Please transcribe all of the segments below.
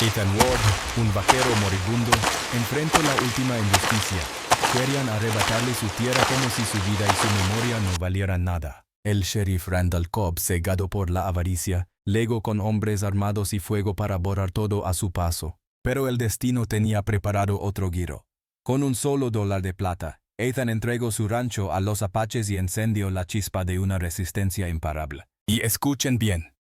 Ethan Ward, un vaquero moribundo, enfrentó la última injusticia. Querían arrebatarle su tierra como si su vida y su memoria no valieran nada. El sheriff Randall Cobb, cegado por la avaricia, legó con hombres armados y fuego para borrar todo a su paso. Pero el destino tenía preparado otro giro. Con $1 de plata, Ethan entregó su rancho a los apaches y encendió la chispa de una resistencia imparable. Y escuchen bien,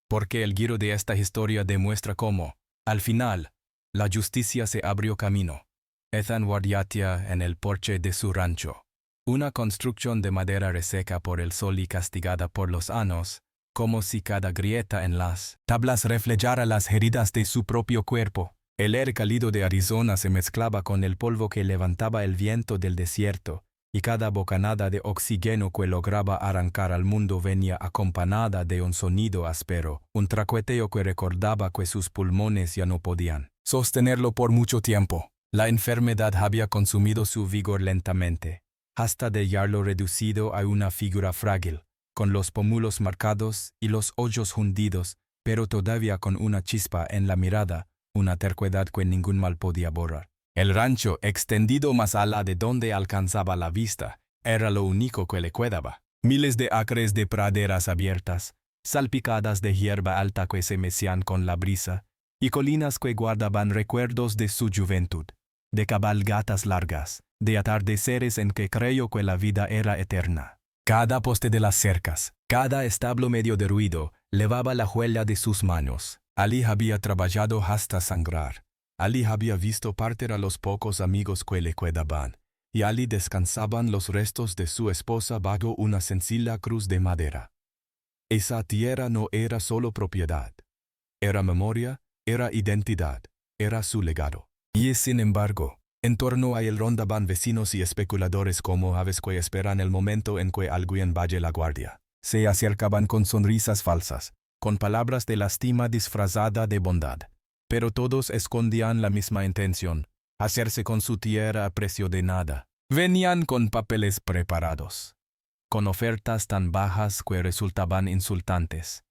porque el giro de esta historia demuestra cómo, al final, la justicia se abrió camino. Ethan Ward yacía en el porche de su rancho. Una construcción de madera reseca por el sol y castigada por los años, como si cada grieta en las tablas reflejara las heridas de su propio cuerpo. El aire cálido de Arizona se mezclaba con el polvo que levantaba el viento del desierto, y cada bocanada de oxígeno que lograba arrancar al mundo venía acompañada de un sonido áspero, un traqueteo que recordaba que sus pulmones ya no podían sostenerlo por mucho tiempo. La enfermedad había consumido su vigor lentamente, hasta dejarlo reducido a una figura frágil, con los pómulos marcados y los hoyos hundidos, pero todavía con una chispa en la mirada, una terquedad que ningún mal podía borrar. El rancho, extendido más allá de donde alcanzaba la vista, era lo único que le quedaba. Miles de acres de praderas abiertas, salpicadas de hierba alta que se mecían con la brisa, y colinas que guardaban recuerdos de su juventud, de cabalgatas largas, de atardeceres en que creyó que la vida era eterna. Cada poste de las cercas, cada establo medio derruido, levaba la huella de sus manos. Allí había trabajado hasta sangrar. Allí había visto partir a los pocos amigos que le quedaban, y allí descansaban los restos de su esposa bajo una sencilla cruz de madera. Esa tierra no era solo propiedad. Era memoria, era identidad, era su legado. Y sin embargo, en torno a él rondaban vecinos y especuladores como aves que esperan el momento en que alguien baje la guardia. Se acercaban con sonrisas falsas, con palabras de lástima disfrazada de bondad. Pero todos escondían la misma intención, hacerse con su tierra a precio de nada. Venían con papeles preparados, con ofertas tan bajas que resultaban insultantes.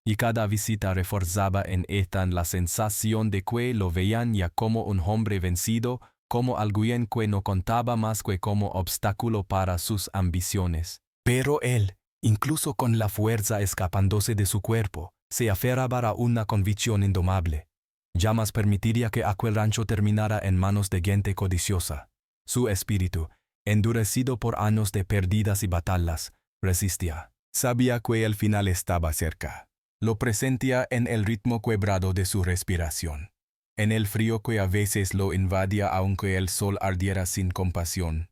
Y cada visita reforzaba en Ethan la sensación de que lo veían ya como un hombre vencido, como alguien que no contaba más que como obstáculo para sus ambiciones. Pero él, incluso con la fuerza escapándose de su cuerpo, se aferraba a una convicción indomable. Jamás permitiría que aquel rancho terminara en manos de gente codiciosa. Su espíritu, endurecido por años de pérdidas y batallas, resistía. Sabía que el final estaba cerca. Lo presentía en el ritmo quebrado de su respiración, en el frío que a veces lo invadía aunque el sol ardiera sin compasión.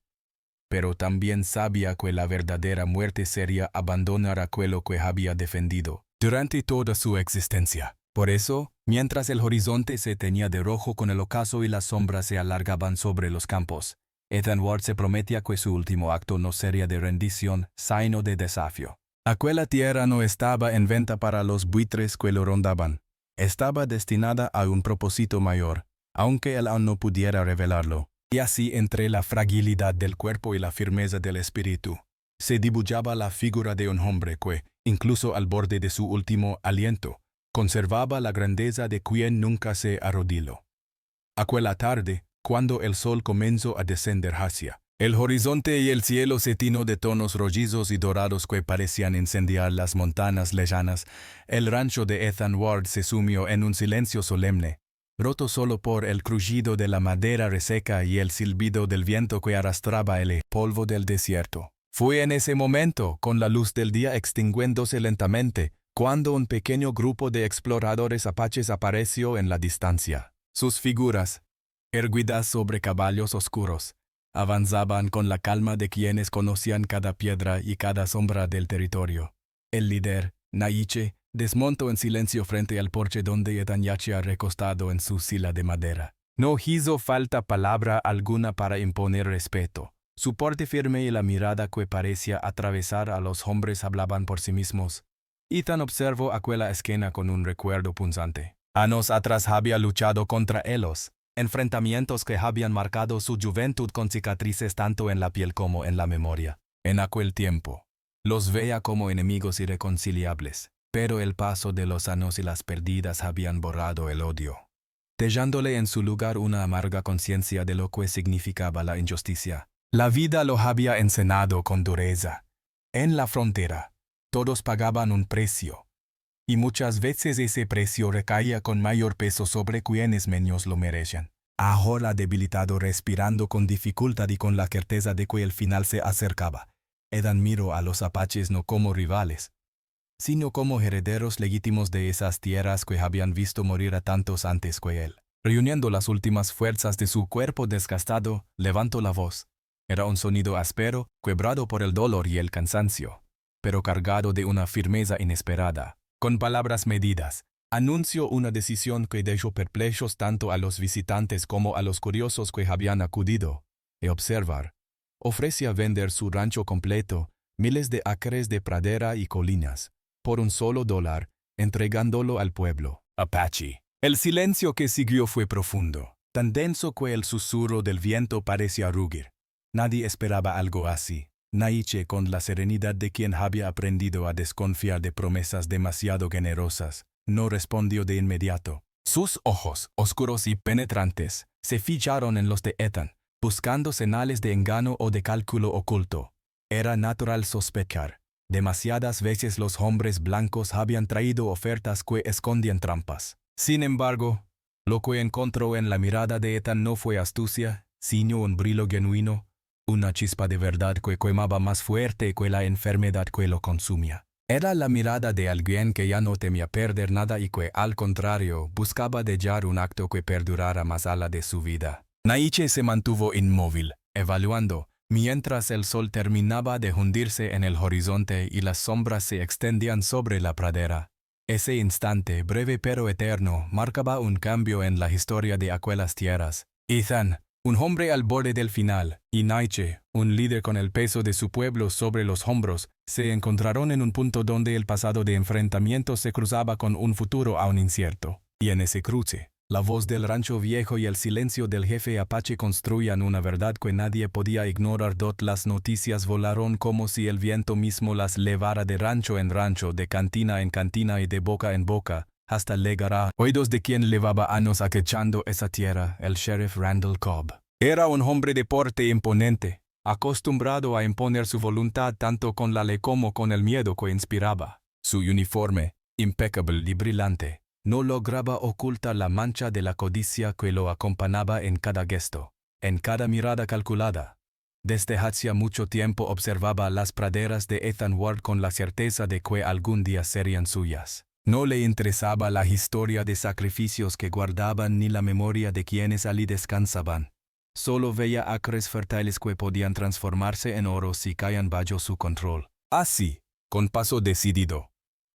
Pero también sabía que la verdadera muerte sería abandonar aquello que había defendido durante toda su existencia. Por eso, mientras el horizonte se teñía de rojo con el ocaso y las sombras se alargaban sobre los campos, Ethan Ward se prometía que su último acto no sería de rendición, sino de desafío. Aquella tierra no estaba en venta para los buitres que lo rondaban. Estaba destinada a un propósito mayor, aunque él aún no pudiera revelarlo. Y así, entre la fragilidad del cuerpo y la firmeza del espíritu, se dibujaba la figura de un hombre que, incluso al borde de su último aliento, conservaba la grandeza de quien nunca se arrodilló. Aquella tarde, cuando el sol comenzó a descender hacia el horizonte y el cielo se tinó de tonos rojizos y dorados que parecían incendiar las montañas lejanas, el rancho de Ethan Ward se sumió en un silencio solemne, roto solo por el crujido de la madera reseca y el silbido del viento que arrastraba el polvo del desierto. Fue en ese momento, con la luz del día extinguiéndose lentamente, cuando un pequeño grupo de exploradores apaches apareció en la distancia. Sus figuras, erguidas sobre caballos oscuros, avanzaban con la calma de quienes conocían cada piedra y cada sombra del territorio. El líder, Naiche, desmontó en silencio frente al porche donde Ethan yacía recostado en su silla de madera. No hizo falta palabra alguna para imponer respeto. Su porte firme y la mirada que parecía atravesar a los hombres hablaban por sí mismos. Ethan observó aquella escena con un recuerdo punzante. Años atrás había luchado contra ellos. Enfrentamientos que habían marcado su juventud con cicatrices tanto en la piel como en la memoria. En aquel tiempo, los veía como enemigos irreconciliables, pero el paso de los años y las pérdidas habían borrado el odio. dejándole en su lugar una amarga conciencia de lo que significaba la injusticia. La vida lo había enseñado con dureza. En la frontera, todos pagaban un precio, y muchas veces ese precio recaía con mayor peso sobre quienes menos lo merecían. Ahora debilitado, respirando con dificultad y con la certeza de que el final se acercaba, Ethan miró a los apaches no como rivales, sino como herederos legítimos de esas tierras que habían visto morir a tantos antes que él. Reuniendo las últimas fuerzas de su cuerpo desgastado, levantó la voz. Era un sonido áspero, quebrado por el dolor y el cansancio, pero cargado de una firmeza inesperada. Con palabras medidas, anunció una decisión que dejó perplejos tanto a los visitantes como a los curiosos que habían acudido a observar. Ofrecía vender su rancho completo, miles de acres de pradera y colinas, por $1, entregándolo al pueblo apache. El silencio que siguió fue profundo, tan denso que el susurro del viento parecía rugir. Nadie esperaba algo así. Naiche, con la serenidad de quien había aprendido a desconfiar de promesas demasiado generosas, no respondió de inmediato. Sus ojos, oscuros y penetrantes, se fijaron en los de Ethan, buscando señales de engaño o de cálculo oculto. Era natural sospechar. Demasiadas veces los hombres blancos habían traído ofertas que escondían trampas. Sin embargo, lo que encontró en la mirada de Ethan no fue astucia, sino un brillo genuino, una chispa de verdad que quemaba más fuerte que la enfermedad que lo consumía. Era la mirada de alguien que ya no temía perder nada y que, al contrario, buscaba hallar un acto que perdurara más allá de su vida. Naiche se mantuvo inmóvil, evaluando, mientras el sol terminaba de hundirse en el horizonte y las sombras se extendían sobre la pradera. Ese instante, breve pero eterno, marcaba un cambio en la historia de aquellas tierras. Ethan, un hombre al borde del final, y Naiche, un líder con el peso de su pueblo sobre los hombros, se encontraron en un punto donde el pasado de enfrentamiento se cruzaba con un futuro aún incierto. Y en ese cruce, la voz del rancho viejo y el silencio del jefe apache construían una verdad que nadie podía ignorar. Las noticias volaron como si el viento mismo las llevara de rancho en rancho, de cantina en cantina y de boca en boca, hasta llegar a oídos de quien llevaba años aquechando esa tierra, el sheriff Randall Cobb. Era un hombre de porte imponente, acostumbrado a imponer su voluntad tanto con la ley como con el miedo que inspiraba. Su uniforme, impecable y brillante, no lograba ocultar la mancha de la codicia que lo acompañaba en cada gesto, en cada mirada calculada. Desde hacía mucho tiempo observaba las praderas de Ethan Ward con la certeza de que algún día serían suyas. No le interesaba la historia de sacrificios que guardaban ni la memoria de quienes allí descansaban. Solo veía acres fértiles que podían transformarse en oro si caían bajo su control. Así, con paso decidido,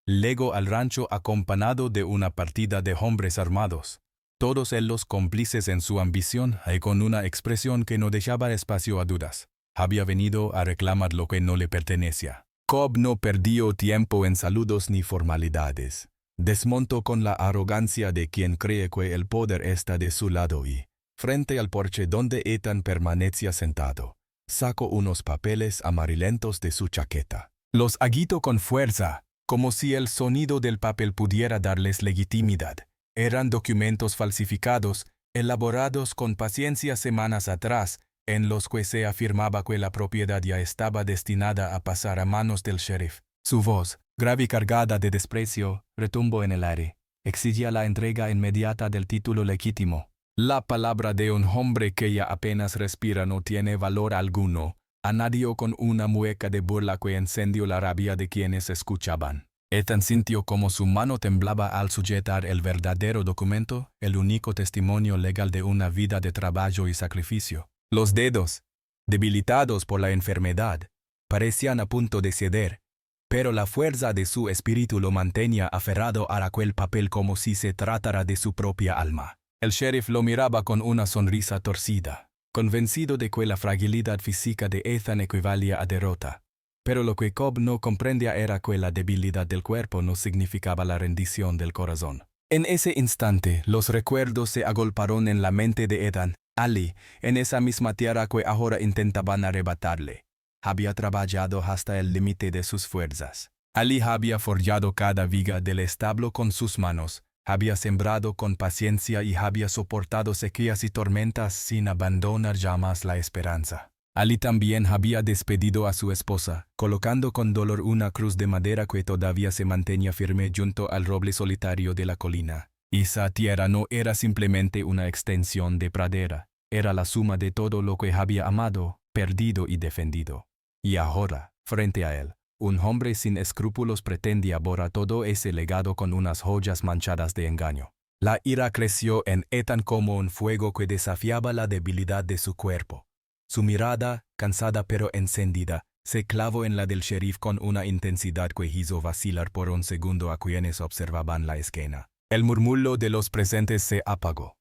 llegó al rancho acompañado de una partida de hombres armados, todos ellos cómplices en su ambición y con una expresión que no dejaba espacio a dudas. Había venido a reclamar lo que no le pertenecía. Cobb no perdió tiempo en saludos ni formalidades. Desmontó con la arrogancia de quien cree que el poder está de su lado y, frente al porche donde Ethan permanecía sentado, sacó unos papeles amarillentos de su chaqueta. Los agitó con fuerza, como si el sonido del papel pudiera darles legitimidad. Eran documentos falsificados, elaborados con paciencia semanas atrás, en los que se afirmaba que la propiedad ya estaba destinada a pasar a manos del sheriff. Su voz, grave y cargada de desprecio, retumbó en el aire. Exigía la entrega inmediata del título legítimo. La palabra de un hombre que ya apenas respira no tiene valor alguno, añadió con una mueca de burla que encendió la rabia de quienes escuchaban. Ethan sintió como su mano temblaba al sujetar el verdadero documento, el único testimonio legal de una vida de trabajo y sacrificio. Los dedos, debilitados por la enfermedad, parecían a punto de ceder, pero la fuerza de su espíritu lo mantenía aferrado a aquel papel como si se tratara de su propia alma. El sheriff lo miraba con una sonrisa torcida, convencido de que la fragilidad física de Ethan equivalía a derrota. Pero lo que Cobb no comprendía era que la debilidad del cuerpo no significaba la rendición del corazón. En ese instante, los recuerdos se agolparon en la mente de Ethan. Ali, en esa misma tierra que ahora intentaban arrebatarle, había trabajado hasta el límite de sus fuerzas. Ali había forjado cada viga del establo con sus manos, Había sembrado con paciencia y había soportado sequías y tormentas sin abandonar jamás la esperanza. Ali también había despedido a su esposa, colocando con dolor una cruz de madera que todavía se mantenía firme junto al roble solitario de la colina. Esa tierra no era simplemente una extensión de pradera, era la suma de todo lo que había amado, perdido y defendido. Y ahora, frente a él, un hombre sin escrúpulos pretendía borrar todo ese legado con unas joyas manchadas de engaño. La ira creció en Ethan como un fuego que desafiaba la debilidad de su cuerpo. Su mirada, cansada pero encendida, se clavó en la del sheriff con una intensidad que hizo vacilar por un segundo a quienes observaban la escena. El murmullo de los presentes se apagó.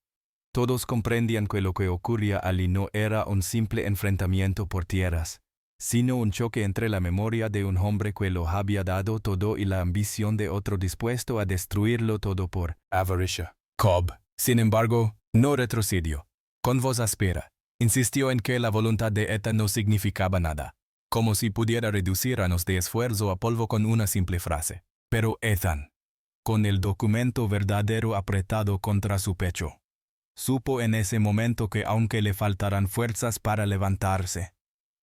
Todos comprendían que lo que ocurría allí no era un simple enfrentamiento por tierras, sino un choque entre la memoria de un hombre que lo había dado todo y la ambición de otro dispuesto a destruirlo todo por avaricia. Cobb, sin embargo, no retrocedió. Con voz áspera, insistió en que la voluntad de Ethan no significaba nada, como si pudiera reducir años de esfuerzo a polvo con una simple frase. Pero Ethan, con el documento verdadero apretado contra su pecho, supo en ese momento que aunque le faltaran fuerzas para levantarse,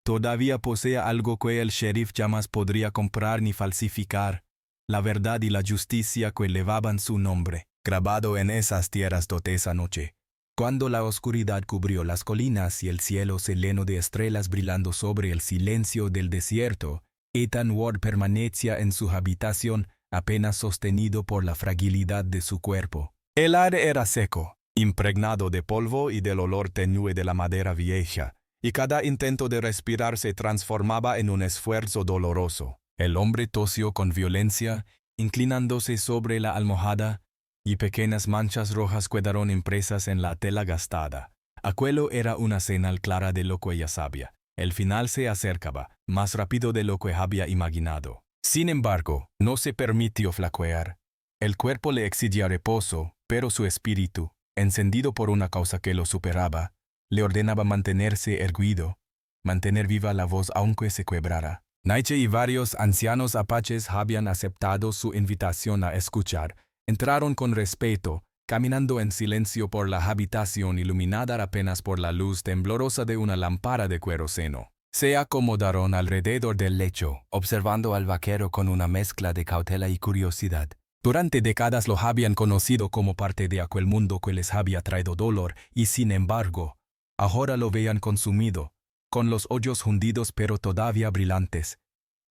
todavía posee algo que el sheriff jamás podría comprar ni falsificar, la verdad y la justicia que elevaban su nombre, grabado en esas tierras de esa noche. Cuando la oscuridad cubrió las colinas y el cielo se llenó de estrellas brillando sobre el silencio del desierto, Ethan Ward permanecía en su habitación apenas sostenido por la fragilidad de su cuerpo. El aire era seco, impregnado de polvo y del olor tenue de la madera vieja, y cada intento de respirar se transformaba en un esfuerzo doloroso. El hombre tosió con violencia, inclinándose sobre la almohada, y pequeñas manchas rojas quedaron impresas en la tela gastada. Aquello era una señal clara de lo que ella sabía. El final se acercaba, más rápido de lo que había imaginado. Sin embargo, no se permitió flaquear. El cuerpo le exigía reposo, pero su espíritu, encendido por una causa que lo superaba, le ordenaba mantenerse erguido, mantener viva la voz aunque se quebrara. Nietzsche y varios ancianos apaches habían aceptado su invitación a escuchar. Entraron con respeto, caminando en silencio por la habitación iluminada apenas por la luz temblorosa de una lámpara de queroseno. Se acomodaron alrededor del lecho, observando al vaquero con una mezcla de cautela y curiosidad. Durante décadas lo habían conocido como parte de aquel mundo que les había traído dolor y, sin embargo, ahora lo veían consumido, con los ojos hundidos pero todavía brillantes,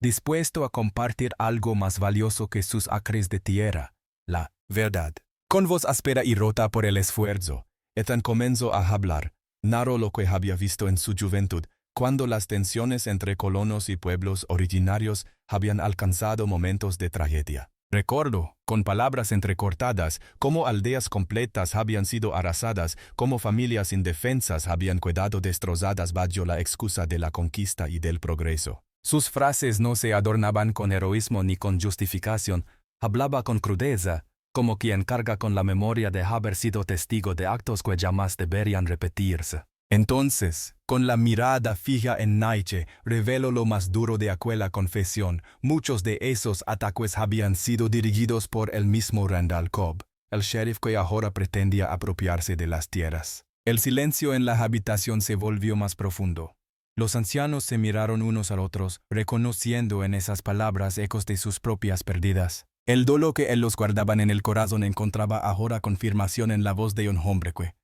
dispuesto a compartir algo más valioso que sus acres de tierra. La verdad. Con voz áspera y rota por el esfuerzo, Ethan comenzó a hablar. Narró lo que había visto en su juventud, cuando las tensiones entre colonos y pueblos originarios habían alcanzado momentos de tragedia. Recuerdo, con palabras entrecortadas, cómo aldeas completas habían sido arrasadas, cómo familias indefensas habían quedado destrozadas bajo la excusa de la conquista y del progreso. Sus frases no se adornaban con heroísmo ni con justificación. Hablaba con crudeza, como quien carga con la memoria de haber sido testigo de actos que jamás deberían repetirse. Entonces, con la mirada fija en Nietzsche, reveló lo más duro de aquella confesión. Muchos de esos ataques habían sido dirigidos por el mismo Randall Cobb, el sheriff que ahora pretendía apropiarse de las tierras. El silencio en la habitación se volvió más profundo. Los ancianos se miraron unos a otros, reconociendo en esas palabras ecos de sus propias pérdidas. El dolor que él los guardaban en el corazón encontraba ahora confirmación en la voz de un hombre que,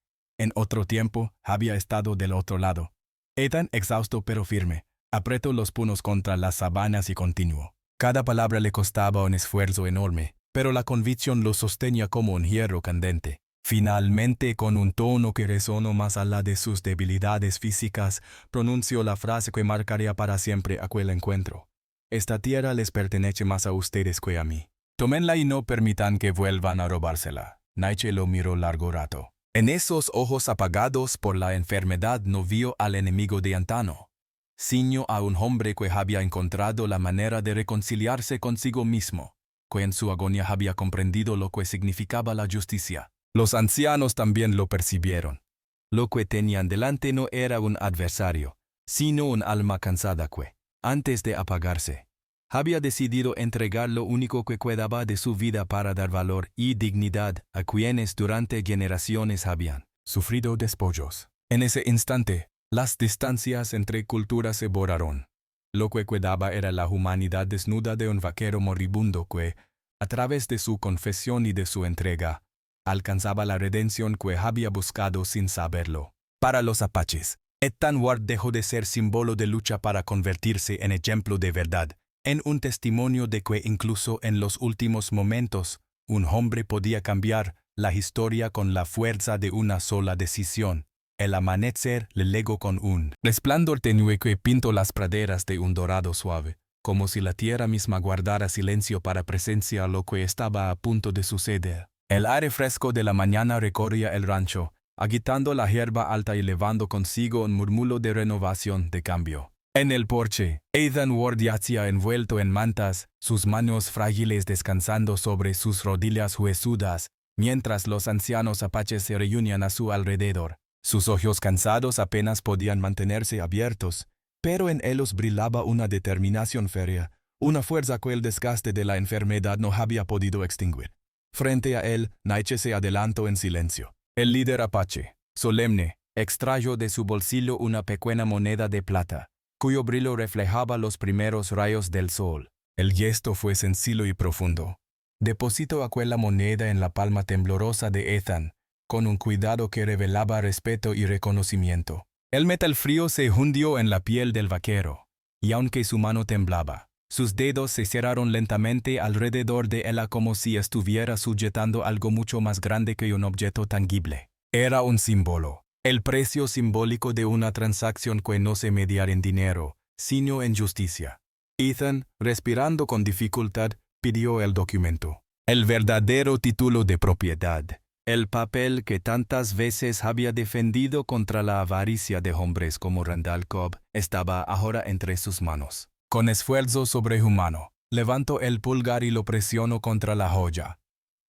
en otro tiempo, había estado del otro lado. Ethan, exhausto pero firme, apretó los puños contra las sábanas y continuó. Cada palabra le costaba un esfuerzo enorme, pero la convicción lo sostenía como un hierro candente. Finalmente, con un tono que resonó más allá de sus debilidades físicas, pronunció la frase que marcaría para siempre aquel encuentro. Esta tierra les pertenece más a ustedes que a mí. Tómenla y no permitan que vuelvan a robársela. Nietzsche lo miró largo rato. En esos ojos apagados por la enfermedad no vio al enemigo de antaño, sino a un hombre que había encontrado la manera de reconciliarse consigo mismo, que en su agonía había comprendido lo que significaba la justicia. Los ancianos también lo percibieron. Lo que tenían delante no era un adversario, sino un alma cansada que, antes de apagarse, Había decidido entregar lo único que quedaba de su vida para dar valor y dignidad a quienes durante generaciones habían sufrido despojos. En ese instante, las distancias entre culturas se borraron. Lo que quedaba era la humanidad desnuda de un vaquero moribundo que, a través de su confesión y de su entrega, alcanzaba la redención que había buscado sin saberlo. Para los apaches, Ethan Ward dejó de ser símbolo de lucha para convertirse en ejemplo de verdad, en un testimonio de que incluso en los últimos momentos, un hombre podía cambiar la historia con la fuerza de una sola decisión. El amanecer le legó con un resplandor tenue que pintó las praderas de un dorado suave, como si la tierra misma guardara silencio para presenciar lo que estaba a punto de suceder. El aire fresco de la mañana recorría el rancho, agitando la hierba alta y llevando consigo un murmullo de renovación, de cambio. En el porche, Ethan Ward yacía envuelto en mantas, sus manos frágiles descansando sobre sus rodillas huesudas, mientras los ancianos apaches se reunían a su alrededor. Sus ojos cansados apenas podían mantenerse abiertos, pero en ellos brillaba una determinación férrea, una fuerza que el desgaste de la enfermedad no había podido extinguir. Frente a él, Naiche se adelantó en silencio. El líder apache, solemne, extrajo de su bolsillo una pequeña moneda de plata, cuyo brillo reflejaba los primeros rayos del sol. El gesto fue sencillo y profundo. Depositó aquella moneda en la palma temblorosa de Ethan, con un cuidado que revelaba respeto y reconocimiento. El metal frío se hundió en la piel del vaquero, y aunque su mano temblaba, sus dedos se cerraron lentamente alrededor de ella como si estuviera sujetando algo mucho más grande que un objeto tangible. Era un símbolo, el precio simbólico de una transacción que no se medía en dinero, sino en justicia. Ethan, respirando con dificultad, pidió el documento. El verdadero título de propiedad. El papel que tantas veces había defendido contra la avaricia de hombres como Randall Cobb estaba ahora entre sus manos. Con esfuerzo sobrehumano, levantó el pulgar y lo presionó contra la joya,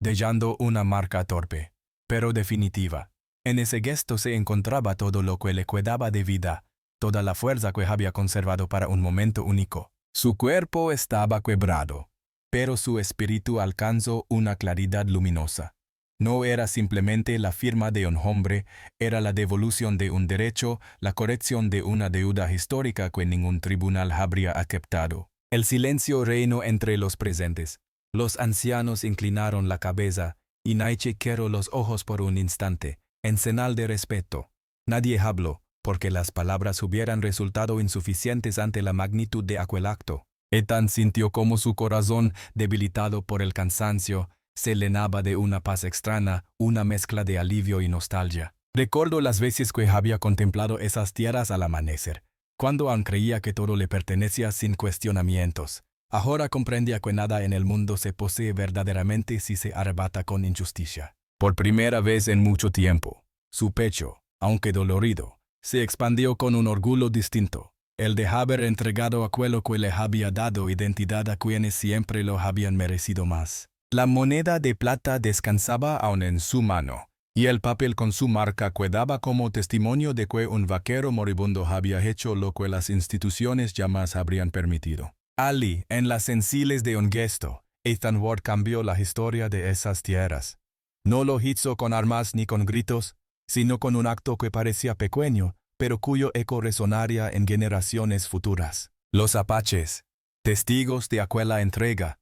dejando una marca torpe, pero definitiva. En ese gesto se encontraba todo lo que le quedaba de vida, toda la fuerza que había conservado para un momento único. Su cuerpo estaba quebrado, pero su espíritu alcanzó una claridad luminosa. No era simplemente la firma de un hombre, era la devolución de un derecho, la corrección de una deuda histórica que ningún tribunal habría aceptado. El silencio reinó entre los presentes. Los ancianos inclinaron la cabeza, y Naiche cerró los ojos por un instante, en señal de respeto. Nadie habló, porque las palabras hubieran resultado insuficientes ante la magnitud de aquel acto. Ethan sintió como su corazón, debilitado por el cansancio, se llenaba de una paz extraña, una mezcla de alivio y nostalgia. Recordó las veces que había contemplado esas tierras al amanecer, cuando aún creía que todo le pertenecía sin cuestionamientos. Ahora comprendía que nada en el mundo se posee verdaderamente si se arrebata con injusticia. Por primera vez en mucho tiempo, su pecho, aunque dolorido, se expandió con un orgullo distinto, el de haber entregado aquello que le había dado identidad a quienes siempre lo habían merecido más. La moneda de plata descansaba aún en su mano, y el papel con su marca quedaba como testimonio de que un vaquero moribundo había hecho lo que las instituciones jamás habrían permitido. Allí, en las sencilles de un gesto, Ethan Ward cambió la historia de esas tierras. No lo hizo con armas ni con gritos, sino con un acto que parecía pequeño, pero cuyo eco resonaría en generaciones futuras. Los apaches, testigos de aquella entrega,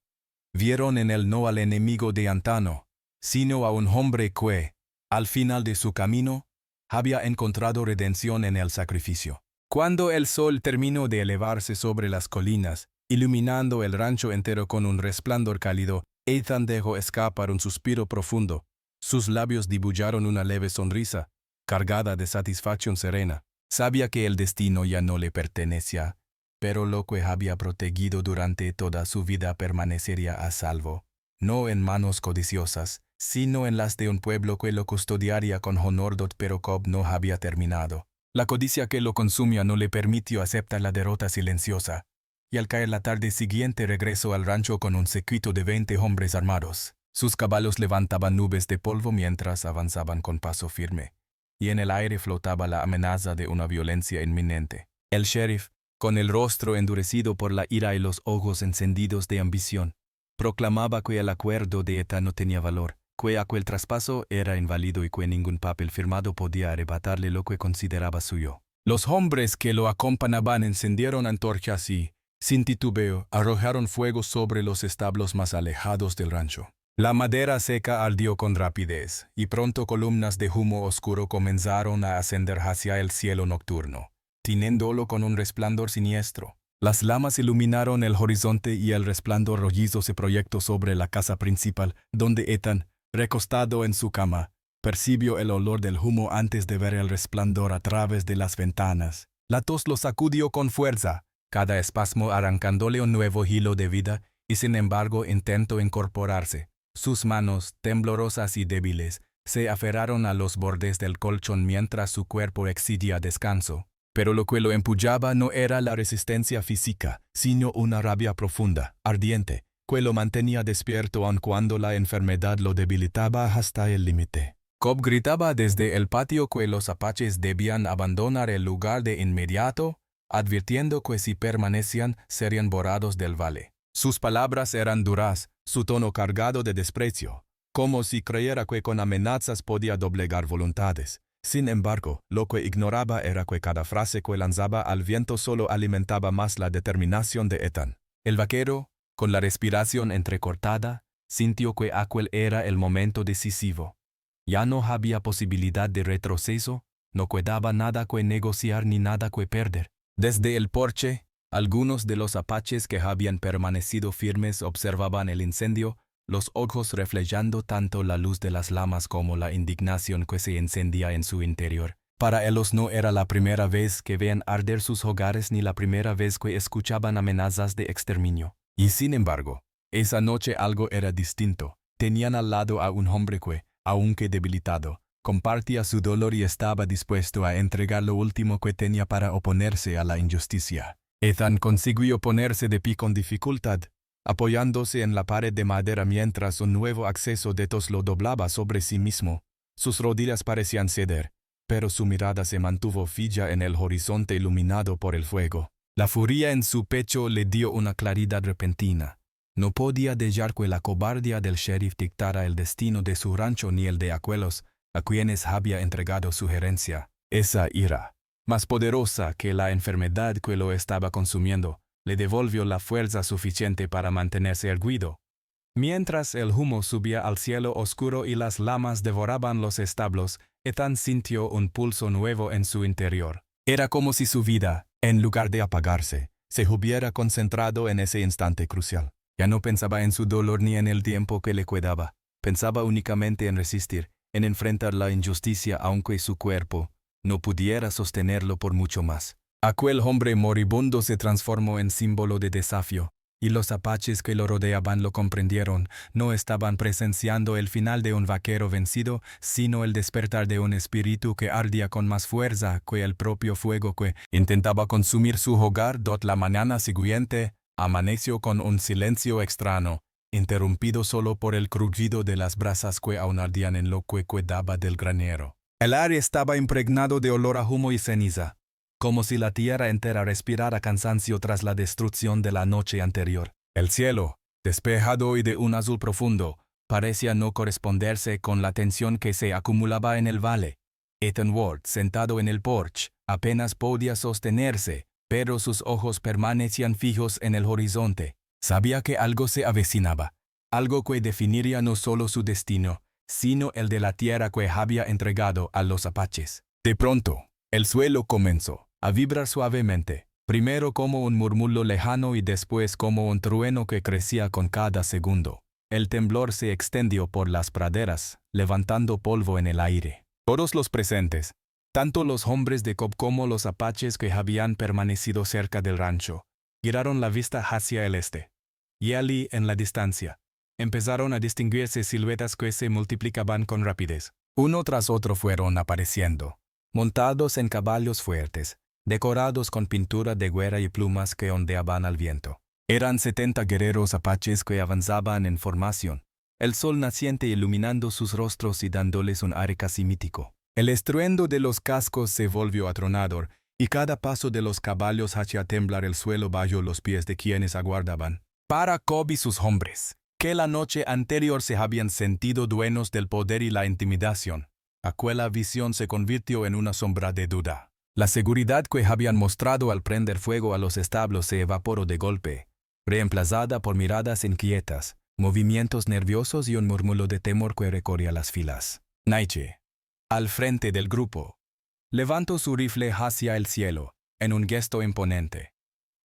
vieron en él no al enemigo de antaño, sino a un hombre que, al final de su camino, había encontrado redención en el sacrificio. Cuando el sol terminó de elevarse sobre las colinas, iluminando el rancho entero con un resplandor cálido, Ethan dejó escapar un suspiro profundo. Sus labios dibujaron una leve sonrisa, cargada de satisfacción serena. Sabía que el destino ya no le pertenecía, pero lo que había protegido durante toda su vida permanecería a salvo, no en manos codiciosas, sino en las de un pueblo que lo custodiaría con honor. Pero Cobb no había terminado. La codicia que lo consumía no le permitió aceptar la derrota silenciosa, y al caer la tarde siguiente regresó al rancho con un séquito de 20 hombres armados. Sus caballos levantaban nubes de polvo mientras avanzaban con paso firme, y en el aire flotaba la amenaza de una violencia inminente. El sheriff, con el rostro endurecido por la ira y los ojos encendidos de ambición. Proclamaba que el acuerdo de ETA no tenía valor, que aquel traspaso era inválido y que ningún papel firmado podía arrebatarle lo que consideraba suyo. Los hombres que lo acompañaban encendieron antorchas y, sin titubeo, arrojaron fuego sobre los establos más alejados del rancho. La madera seca ardió con rapidez, y pronto columnas de humo oscuro comenzaron a ascender hacia el cielo nocturno, tiñéndolo con un resplandor siniestro. Las llamas iluminaron el horizonte y el resplandor rollizo se proyectó sobre la casa principal, donde Ethan, recostado en su cama, percibió el olor del humo antes de ver el resplandor a través de las ventanas. La tos lo sacudió con fuerza, cada espasmo arrancándole un nuevo hilo de vida, y sin embargo intentó incorporarse. Sus manos, temblorosas y débiles, se aferraron a los bordes del colchón mientras su cuerpo exigía descanso. Pero lo que lo empujaba no era la resistencia física, sino una rabia profunda, ardiente, que lo mantenía despierto aun cuando la enfermedad lo debilitaba hasta el límite. Cobb gritaba desde el patio que los apaches debían abandonar el lugar de inmediato, advirtiendo que si permanecían serían borrados del valle. Sus palabras eran duras, su tono cargado de desprecio, como si creyera que con amenazas podía doblegar voluntades. Sin embargo, lo que ignoraba era que cada frase que lanzaba al viento solo alimentaba más la determinación de Ethan. El vaquero, con la respiración entrecortada, sintió que aquel era el momento decisivo. Ya no había posibilidad de retroceso, no quedaba nada que negociar ni nada que perder. Desde el porche, algunos de los apaches que habían permanecido firmes observaban el incendio, los ojos reflejando tanto la luz de las llamas como la indignación que se encendía en su interior. Para ellos no era la primera vez que veían arder sus hogares ni la primera vez que escuchaban amenazas de exterminio. Y sin embargo, esa noche algo era distinto. Tenían al lado a un hombre que, aunque debilitado, compartía su dolor y estaba dispuesto a entregar lo último que tenía para oponerse a la injusticia. Ethan consiguió ponerse de pie con dificultad, apoyándose en la pared de madera mientras un nuevo acceso de tos lo doblaba sobre sí mismo. Sus rodillas parecían ceder, pero su mirada se mantuvo fija en el horizonte iluminado por el fuego. La furia en su pecho le dio una claridad repentina. No podía dejar que la cobardía del sheriff dictara el destino de su rancho ni el de aquellos a quienes había entregado su herencia. Esa ira, más poderosa que la enfermedad que lo estaba consumiendo, le devolvió la fuerza suficiente para mantenerse erguido. Mientras el humo subía al cielo oscuro y las llamas devoraban los establos, Ethan sintió un pulso nuevo en su interior. Era como si su vida, en lugar de apagarse, se hubiera concentrado en ese instante crucial. Ya no pensaba en su dolor ni en el tiempo que le quedaba. Pensaba únicamente en resistir, en enfrentar la injusticia aunque su cuerpo no pudiera sostenerlo por mucho más. Aquel hombre moribundo se transformó en símbolo de desafío, y los apaches que lo rodeaban lo comprendieron. No estaban presenciando el final de un vaquero vencido, sino el despertar de un espíritu que ardía con más fuerza que el propio fuego que intentaba consumir su hogar. La mañana siguiente amaneció con un silencio extraño, interrumpido solo por el crujido de las brasas que aún ardían en lo que quedaba del granero. El aire estaba impregnado de olor a humo y ceniza, como si la tierra entera respirara cansancio tras la destrucción de la noche anterior. El cielo, despejado y de un azul profundo, parecía no corresponderse con la tensión que se acumulaba en el valle. Ethan Ward, sentado en el porche, apenas podía sostenerse, pero sus ojos permanecían fijos en el horizonte. Sabía que algo se avecinaba, algo que definiría no solo su destino, sino el de la tierra que había entregado a los apaches. De pronto, el suelo comenzó a vibrar suavemente, primero como un murmullo lejano y después como un trueno que crecía con cada segundo. El temblor se extendió por las praderas, levantando polvo en el aire. Todos los presentes, tanto los hombres de Cobb como los apaches que habían permanecido cerca del rancho, giraron la vista hacia el este. Y allí, en la distancia, empezaron a distinguirse siluetas que se multiplicaban con rapidez. Uno tras otro fueron apareciendo, montados en caballos fuertes, decorados con pintura de guerra y plumas que ondeaban al viento. Eran 70 guerreros apaches que avanzaban en formación, el sol naciente iluminando sus rostros y dándoles un aire casi mítico. El estruendo de los cascos se volvió atronador, y cada paso de los caballos hacía temblar el suelo bajo los pies de quienes aguardaban. Para Cobb y sus hombres, que la noche anterior se habían sentido dueños del poder y la intimidación, aquella visión se convirtió en una sombra de duda. La seguridad que habían mostrado al prender fuego a los establos se evaporó de golpe, reemplazada por miradas inquietas, movimientos nerviosos y un murmullo de temor que recorría las filas. Nietzsche, al frente del grupo, levantó su rifle hacia el cielo, en un gesto imponente.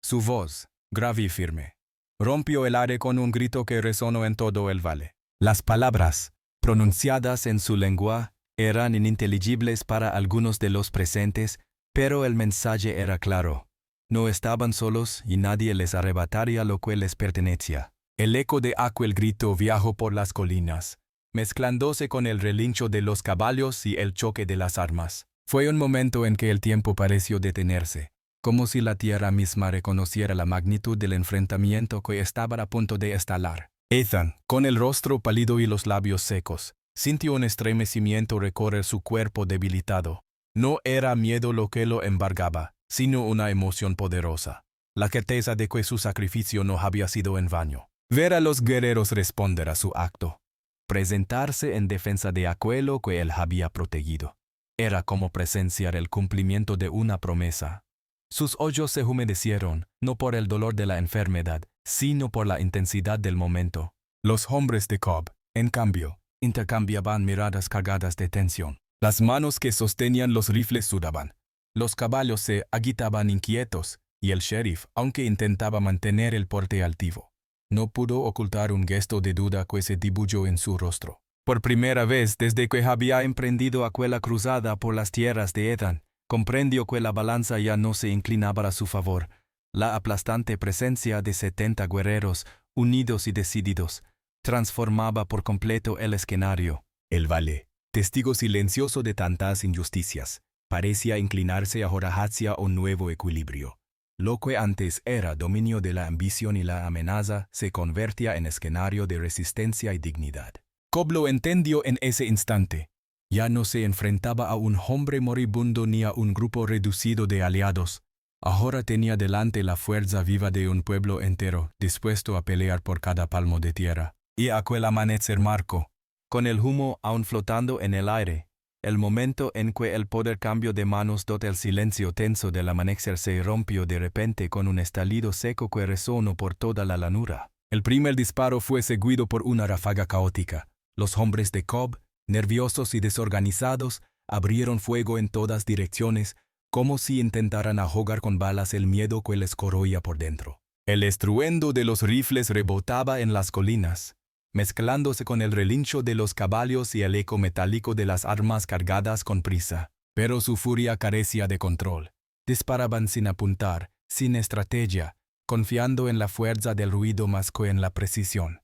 Su voz, grave y firme, rompió el aire con un grito que resonó en todo el valle. Las palabras, pronunciadas en su lengua, eran ininteligibles para algunos de los presentes, pero el mensaje era claro. No estaban solos y nadie les arrebataría lo que les pertenecía. El eco de aquel grito viajó por las colinas, mezclándose con el relincho de los caballos y el choque de las armas. Fue un momento en que el tiempo pareció detenerse, como si la tierra misma reconociera la magnitud del enfrentamiento que estaba a punto de estallar. Ethan, con el rostro pálido y los labios secos, sintió un estremecimiento recorrer su cuerpo debilitado. No era miedo lo que lo embargaba, sino una emoción poderosa, la certeza de que su sacrificio no había sido en vano. Ver a los guerreros responder a su acto, presentarse en defensa de aquello que él había protegido, era como presenciar el cumplimiento de una promesa. Sus ojos se humedecieron, no por el dolor de la enfermedad, sino por la intensidad del momento. Los hombres de Cobb, en cambio, intercambiaban miradas cargadas de tensión. Las manos que sostenían los rifles sudaban. Los caballos se agitaban inquietos, y el sheriff, aunque intentaba mantener el porte altivo, no pudo ocultar un gesto de duda que se dibujó en su rostro. Por primera vez desde que había emprendido aquella cruzada por las tierras de Ethan, comprendió que la balanza ya no se inclinaba a su favor. La aplastante presencia de 70 guerreros, unidos y decididos, transformaba por completo el escenario. El valle, testigo silencioso de tantas injusticias, parecía inclinarse ahora hacia un nuevo equilibrio. Lo que antes era dominio de la ambición y la amenaza se convertía en escenario de resistencia y dignidad. Cobb lo entendió en ese instante. Ya no se enfrentaba a un hombre moribundo ni a un grupo reducido de aliados. Ahora tenía delante la fuerza viva de un pueblo entero, dispuesto a pelear por cada palmo de tierra. Y aquel amanecer marcó, con el humo aún flotando en el aire, el momento en que el poder cambió de manos todo el silencio tenso del amanecer se rompió de repente con un estallido seco que resonó por toda la llanura. El primer disparo fue seguido por una ráfaga caótica. Los hombres de Cobb, nerviosos y desorganizados, abrieron fuego en todas direcciones, como si intentaran ahogar con balas el miedo que les corroía por dentro. El estruendo de los rifles rebotaba en las colinas, mezclándose con el relincho de los caballos y el eco metálico de las armas cargadas con prisa. Pero su furia carecía de control. Disparaban sin apuntar, sin estrategia, confiando en la fuerza del ruido más que en la precisión.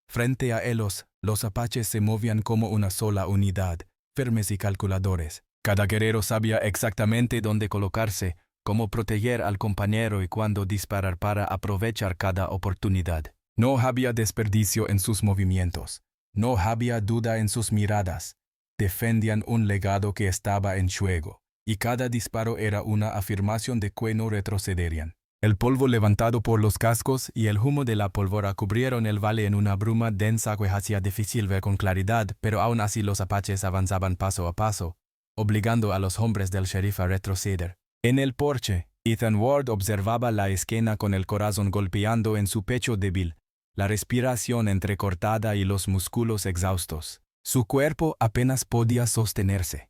Frente a ellos, los apaches se movían como una sola unidad, firmes y calculadores. Cada guerrero sabía exactamente dónde colocarse, cómo proteger al compañero y cuándo disparar para aprovechar cada oportunidad. No había desperdicio en sus movimientos, no había duda en sus miradas. Defendían un legado que estaba en juego, y cada disparo era una afirmación de que no retrocederían. El polvo levantado por los cascos y el humo de la pólvora cubrieron el valle en una bruma densa que hacía difícil ver con claridad, pero aún así los apaches avanzaban paso a paso, obligando a los hombres del sheriff a retroceder. En el porche, Ethan Ward observaba la escena con el corazón golpeando en su pecho débil, la respiración entrecortada y los músculos exhaustos. Su cuerpo apenas podía sostenerse.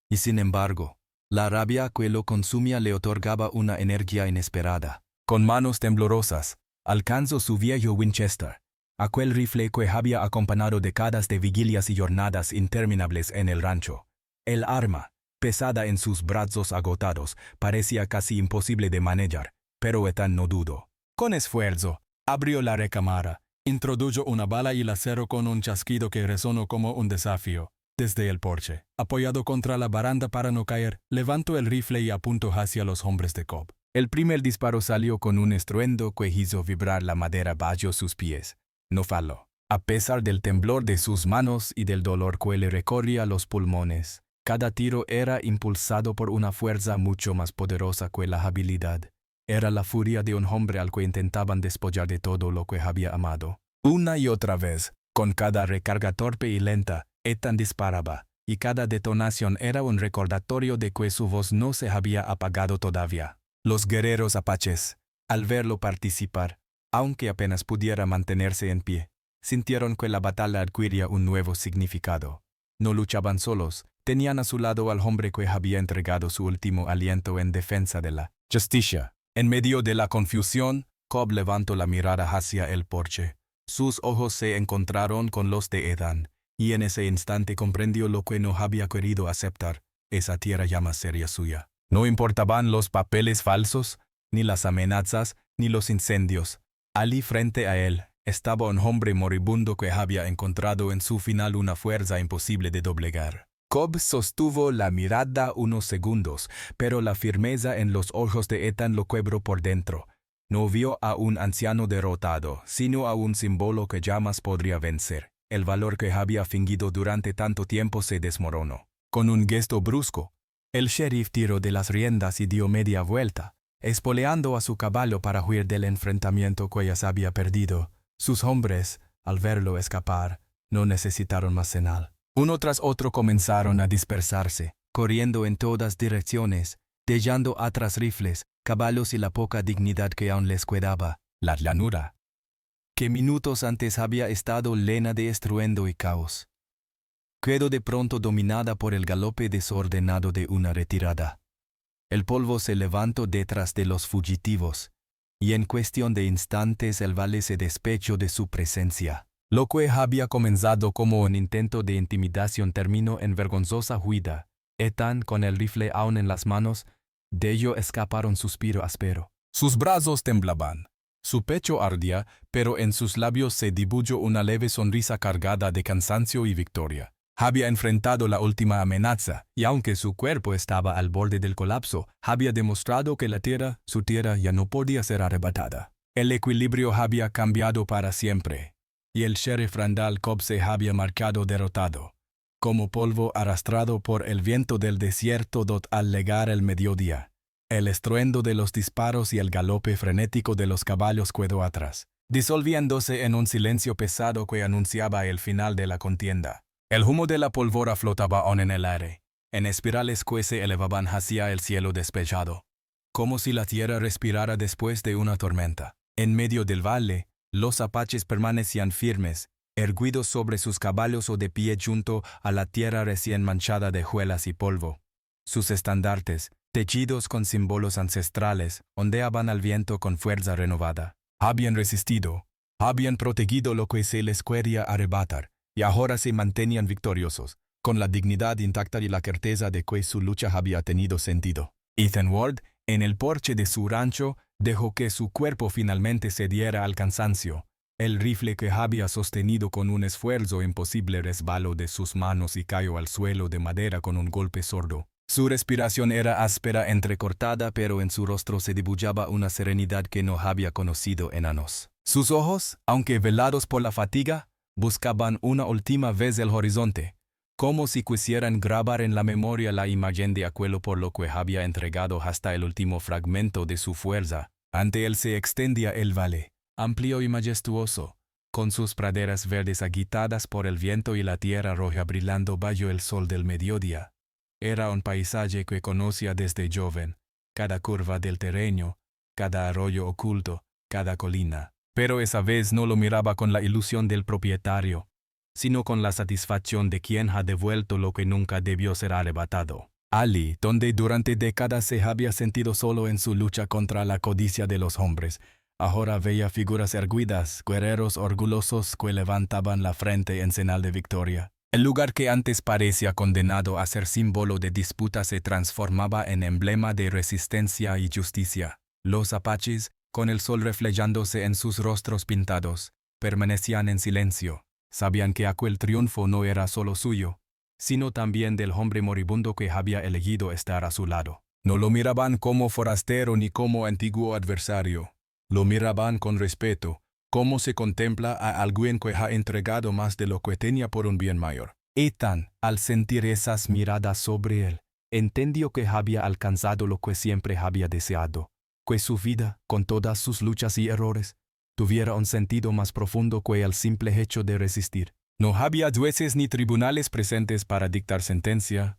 Y sin embargo, la rabia que lo consumía le otorgaba una energía inesperada. Con manos temblorosas, alcanzó su viejo Winchester, aquel rifle que había acompañado décadas de vigilias y jornadas interminables en el rancho. El arma, pesada en sus brazos agotados, parecía casi imposible de manejar, pero Ethan no dudó. Con esfuerzo, abrió la recámara, introdujo una bala y la cerró con un chasquido que resonó como un desafío. Desde el porche, apoyado contra la baranda para no caer, levantó el rifle y apuntó hacia los hombres de Cobb. El primer disparo salió con un estruendo que hizo vibrar la madera bajo sus pies. No falló. A pesar del temblor de sus manos y del dolor que le recorría los pulmones, Cada tiro era impulsado por una fuerza mucho más poderosa que la habilidad. Era la furia de un hombre al que intentaban despojar de todo lo que había amado. Una y otra vez, con cada recarga torpe y lenta, Ethan disparaba, y cada detonación era un recordatorio de que su voz no se había apagado todavía. Los guerreros apaches, al verlo participar, aunque apenas pudiera mantenerse en pie, sintieron que la batalla adquiría un nuevo significado. No luchaban solos, tenían a su lado al hombre que había entregado su último aliento en defensa de la justicia. En medio de la confusión, Cobb levantó la mirada hacia el porche. Sus ojos se encontraron con los de Ethan, y en ese instante comprendió lo que no había querido aceptar, esa tierra ya más seria suya. No importaban los papeles falsos, ni las amenazas, ni los incendios. Allí frente a él estaba un hombre moribundo que había encontrado en su final una fuerza imposible de doblegar. Cobb sostuvo la mirada unos segundos, pero la firmeza en los ojos de Ethan lo quebró por dentro. No vio a un anciano derrotado, sino a un símbolo que jamás podría vencer. El valor que había fingido durante tanto tiempo se desmoronó. Con un gesto brusco, el sheriff tiró de las riendas y dio media vuelta, espoleando a su caballo para huir del enfrentamiento que ya se había perdido. Sus hombres, al verlo escapar, no necesitaron más señal. Uno tras otro comenzaron a dispersarse, corriendo en todas direcciones, dejando atrás rifles, caballos y la poca dignidad que aún les quedaba. La llanura, que minutos antes había estado llena de estruendo y caos, quedó de pronto dominada por el galope desordenado de una retirada. El polvo se levantó detrás de los fugitivos, y en cuestión de instantes el valle se despechó de su presencia. Lo que había comenzado como un intento de intimidación terminó en vergonzosa huida. Ethan, con el rifle aún en las manos, de ello escapara un suspiro áspero. Sus brazos temblaban. Su pecho ardía, pero en sus labios se dibujó una leve sonrisa cargada de cansancio y victoria. Había enfrentado la última amenaza, y aunque su cuerpo estaba al borde del colapso, había demostrado que su tierra ya no podía ser arrebatada. El equilibrio había cambiado para siempre, y el sheriff Randall Cobb se había marchado derrotado, como polvo arrastrado por el viento del desierto al llegar el mediodía. El estruendo de los disparos y el galope frenético de los caballos quedó atrás, disolviéndose en un silencio pesado que anunciaba el final de la contienda. El humo de la pólvora flotaba aún en el aire, en espirales que se elevaban hacia el cielo despejado, como si la tierra respirara después de una tormenta. En medio del valle, los apaches permanecían firmes, erguidos sobre sus caballos o de pie junto a la tierra recién manchada de hojuelas y polvo. Sus estandartes, tejidos con símbolos ancestrales, ondeaban al viento con fuerza renovada. Habían resistido, habían protegido lo que se les quería arrebatar, y ahora se mantenían victoriosos, con la dignidad intacta y la certeza de que su lucha había tenido sentido. Ethan Ward, en el porche de su rancho, dejó que su cuerpo finalmente cediera al cansancio. El rifle que había sostenido con un esfuerzo imposible resbaló de sus manos y cayó al suelo de madera con un golpe sordo. Su respiración era áspera, entrecortada, pero en su rostro se dibujaba una serenidad que no había conocido en años. Sus ojos, aunque velados por la fatiga, buscaban una última vez el horizonte, como si quisieran grabar en la memoria la imagen de aquello por lo que había entregado hasta el último fragmento de su fuerza. Ante él se extendía el valle, amplio y majestuoso, con sus praderas verdes agitadas por el viento y la tierra roja brillando bajo el sol del mediodía. Era un paisaje que conocía desde joven, cada curva del terreno, cada arroyo oculto, cada colina. Pero esa vez no lo miraba con la ilusión del propietario, sino con la satisfacción de quien ha devuelto lo que nunca debió ser arrebatado. Allí, donde durante décadas se había sentido solo en su lucha contra la codicia de los hombres, ahora veía figuras erguidas, guerreros orgullosos que levantaban la frente en señal de victoria. El lugar que antes parecía condenado a ser símbolo de disputa se transformaba en emblema de resistencia y justicia. Los apaches, con el sol reflejándose en sus rostros pintados, permanecían en silencio. Sabían que aquel triunfo no era solo suyo, sino también del hombre moribundo que había elegido estar a su lado. No lo miraban como forastero ni como antiguo adversario. Lo miraban con respeto, como se contempla a alguien que ha entregado más de lo que tenía por un bien mayor. Ethan, al sentir esas miradas sobre él, entendió que había alcanzado lo que siempre había deseado, que su vida, con todas sus luchas y errores, tuviera un sentido más profundo que el simple hecho de resistir. No había jueces ni tribunales presentes para dictar sentencia.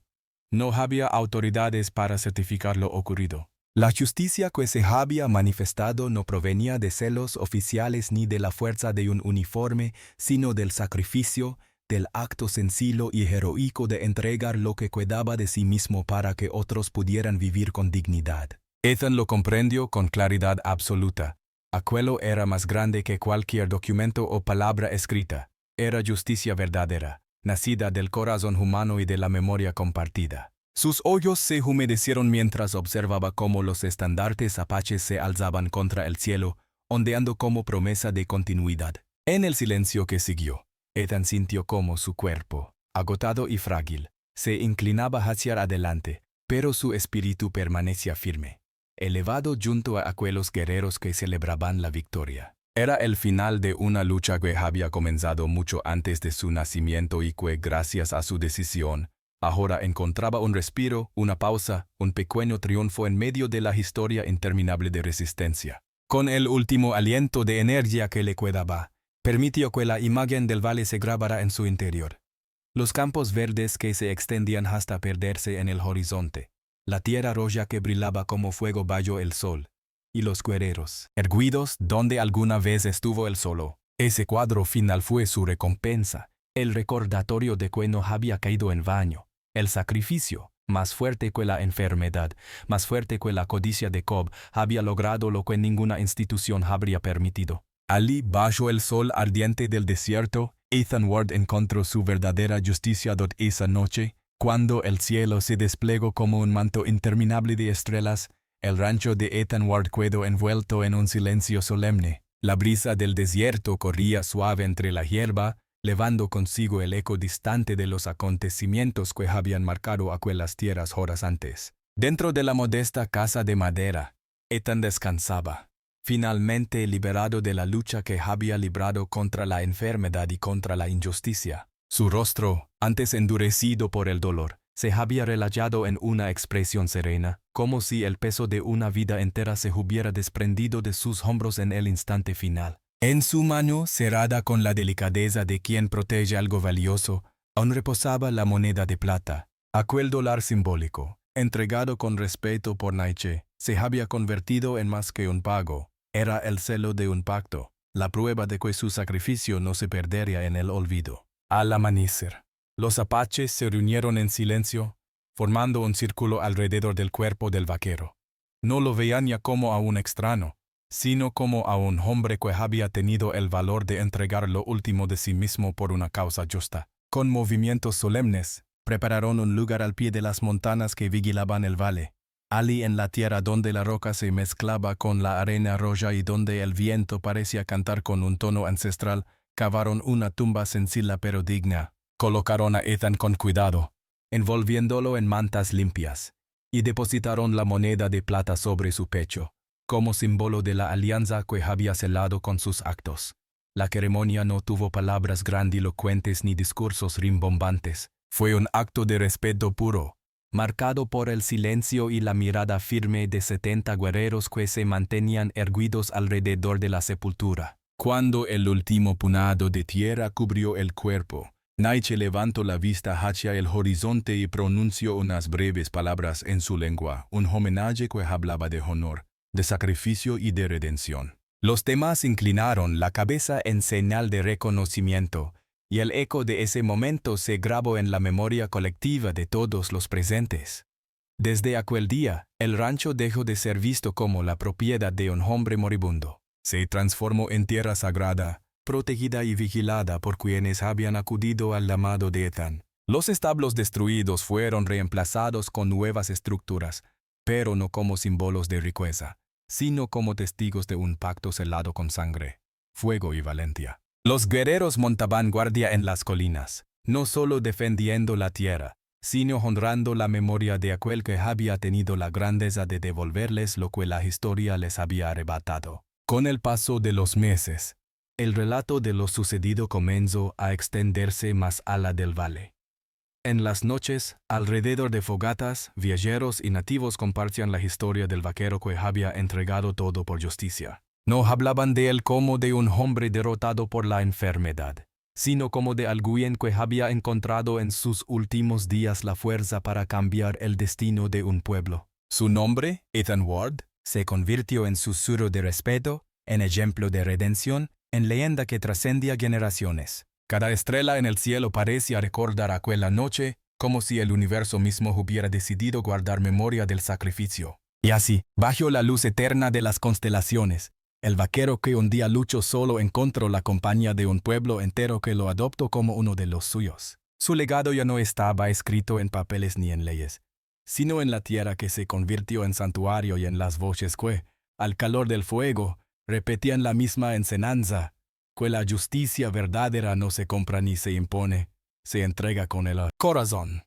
No había autoridades para certificar lo ocurrido. La justicia que se había manifestado no provenía de celos oficiales ni de la fuerza de un uniforme, sino del sacrificio, del acto sencillo y heroico de entregar lo que quedaba de sí mismo para que otros pudieran vivir con dignidad. Ethan lo comprendió con claridad absoluta. Aquello era más grande que cualquier documento o palabra escrita. Era justicia verdadera, nacida del corazón humano y de la memoria compartida. Sus ojos se humedecieron mientras observaba cómo los estandartes apaches se alzaban contra el cielo, ondeando como promesa de continuidad. En el silencio que siguió, Ethan sintió cómo su cuerpo, agotado y frágil, se inclinaba hacia adelante, pero su espíritu permanecía firme, elevado junto a aquellos guerreros que celebraban la victoria. Era el final de una lucha que había comenzado mucho antes de su nacimiento y que, gracias a su decisión, ahora encontraba un respiro, una pausa, un pequeño triunfo en medio de la historia interminable de resistencia. Con el último aliento de energía que le quedaba, permitió que la imagen del valle se grabara en su interior. Los campos verdes que se extendían hasta perderse en el horizonte, la tierra roja que brillaba como fuego bajo el sol, y los guerreros, erguidos donde alguna vez estuvo él solo. Ese cuadro final fue su recompensa, el recordatorio de que no había caído en vano. El sacrificio, más fuerte que la enfermedad, más fuerte que la codicia de Cobb, había logrado lo que ninguna institución habría permitido. Allí, bajo el sol ardiente del desierto, Ethan Ward encontró su verdadera justicia esa noche, cuando el cielo se desplegó como un manto interminable de estrellas. El rancho de Ethan Ward quedó envuelto en un silencio solemne. La brisa del desierto corría suave entre la hierba, llevando consigo el eco distante de los acontecimientos que habían marcado aquellas tierras horas antes. Dentro de la modesta casa de madera, Ethan descansaba, finalmente liberado de la lucha que había librado contra la enfermedad y contra la injusticia. Su rostro, antes endurecido por el dolor, se había relajado en una expresión serena, como si el peso de una vida entera se hubiera desprendido de sus hombros en el instante final. En su mano, cerrada con la delicadeza de quien protege algo valioso, aún reposaba la moneda de plata. Aquel dólar simbólico, entregado con respeto por Nietzsche, se había convertido en más que un pago. Era el celo de un pacto, la prueba de que su sacrificio no se perdería en el olvido. Al amanecer, los apaches se reunieron en silencio, formando un círculo alrededor del cuerpo del vaquero. No lo veían ya como a un extraño, sino como a un hombre que había tenido el valor de entregar lo último de sí mismo por una causa justa. Con movimientos solemnes, prepararon un lugar al pie de las montañas que vigilaban el valle. Allí en la tierra donde la roca se mezclaba con la arena roja y donde el viento parecía cantar con un tono ancestral, cavaron una tumba sencilla pero digna. Colocaron a Ethan con cuidado, envolviéndolo en mantas limpias, y depositaron la moneda de plata sobre su pecho, como símbolo de la alianza que había celado con sus actos. La ceremonia no tuvo palabras grandilocuentes ni discursos rimbombantes. Fue un acto de respeto puro, marcado por el silencio y la mirada firme de 70 guerreros que se mantenían erguidos alrededor de la sepultura. Cuando el último puñado de tierra cubrió el cuerpo, Nietzsche levantó la vista hacia el horizonte y pronunció unas breves palabras en su lengua, un homenaje que hablaba de honor, de sacrificio y de redención. Los demás inclinaron la cabeza en señal de reconocimiento, y el eco de ese momento se grabó en la memoria colectiva de todos los presentes. Desde aquel día, el rancho dejó de ser visto como la propiedad de un hombre moribundo. Se transformó en tierra sagrada, protegida y vigilada por quienes habían acudido al llamado de Ethan. Los establos destruidos fueron reemplazados con nuevas estructuras, pero no como símbolos de riqueza, sino como testigos de un pacto celado con sangre, fuego y valentía. Los guerreros montaban guardia en las colinas, no solo defendiendo la tierra, sino honrando la memoria de aquel que había tenido la grandeza de devolverles lo que la historia les había arrebatado. Con el paso de los meses, el relato de lo sucedido comenzó a extenderse más allá del valle. En las noches, alrededor de fogatas, viajeros y nativos compartían la historia del vaquero que había entregado todo por justicia. No hablaban de él como de un hombre derrotado por la enfermedad, sino como de alguien que había encontrado en sus últimos días la fuerza para cambiar el destino de un pueblo. Su nombre, Ethan Ward, se convirtió en susurro de respeto, en ejemplo de redención, en leyenda que trascendía generaciones. Cada estrella en el cielo parecía recordar aquella noche como si el universo mismo hubiera decidido guardar memoria del sacrificio. Y así, bajo la luz eterna de las constelaciones, el vaquero que un día luchó solo encontró la compañía de un pueblo entero que lo adoptó como uno de los suyos. Su legado ya no estaba escrito en papeles ni en leyes, sino en la tierra que se convirtió en santuario y en las voces que, al calor del fuego, repetían la misma enseñanza, que la justicia verdadera no se compra ni se impone, se entrega con el corazón.